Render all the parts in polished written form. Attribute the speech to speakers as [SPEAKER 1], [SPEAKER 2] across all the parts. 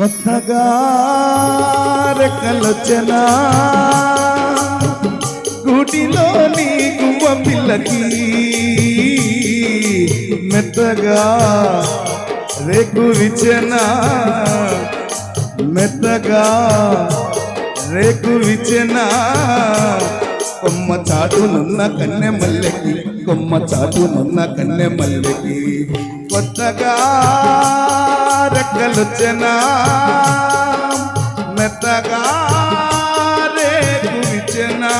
[SPEAKER 1] కొత్తగా రెక్కలొచ్చనా గూటిలోని గువ్వ పిల్లకి మెత్తగా రేకు విచ్చనా మెత్తగా రేకు విచ్చనా కొమ్మ చాటునున్న కన్నె మల్లెకి కొమ్మ చాటునున్న కన్నె మల్లెకి కొత్తగా రెక్కలొచ్చనా మెత్తగా రేకు విచ్చనా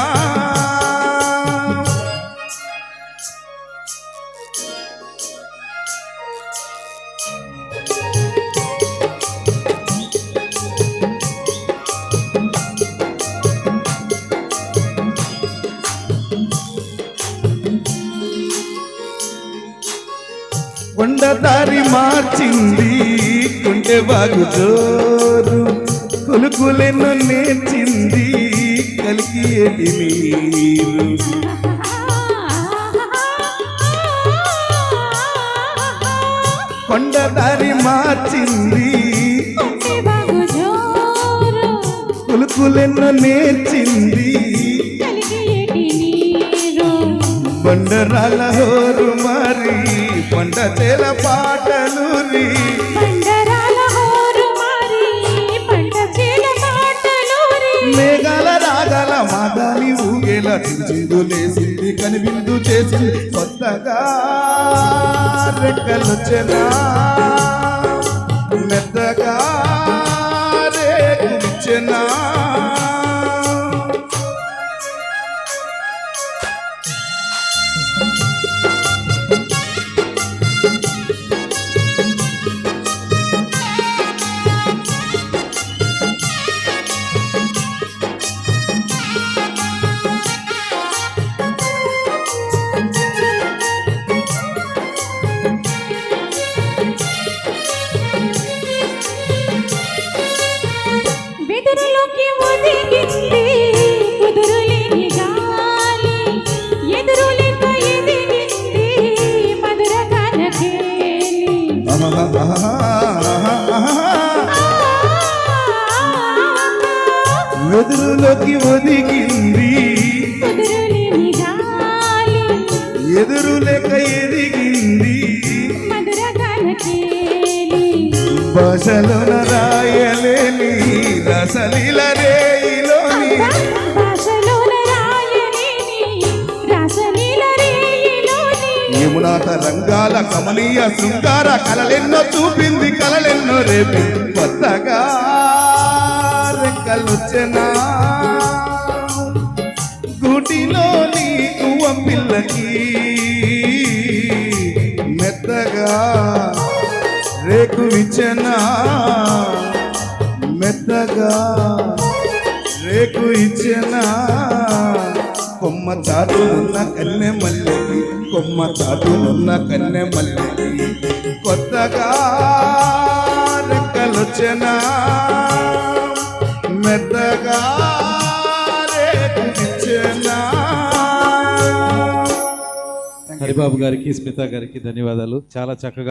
[SPEAKER 1] కొండదారి మార్చింది కుంటె బాగు జోరు కొలుకులెన్నో నేర్చింది కలికి ఎటి నీరు కొండదారి మార్చింది కొలుకులెన్నో నేర్చింది బండరాల హోరు మరి పండ చేల పాటలు మేఘాల రాగల మాదాని ఊగేలా చిందులేసింది కనివిందు చేసింది కొత్తగా రెక్కలొచ్చనా మెత్తగా రేకుచెనా వెదురులోకి ఒదిగింది ఎదురు లేక ఎదిగింది భాషలోన రాయలేని రసలీల రేయిలోని యమునా తరంగాల కమనీయ శృంగార కలలెన్నో చూపింది కలలెన్నో రేపి కొత్తగా రెక్కలొచ్చనా గూటిలోని గువ్వ పిల్లకి మెత్తగా రేకు విచ్చనా మెత్తగా రేకు ఇచ్చనా కొమ్మ చాటునున్న కన్నె మల్లెకి కొమ్మ చాటునున్న కన్నె మల్లెకి కొత్తగా రెక్కలొచ్చనా మెత్తగా రేకుచెనా.
[SPEAKER 2] హరిబాబు గారికి స్మిత గారికి ధన్యవాదాలు. చాలా చక్కగా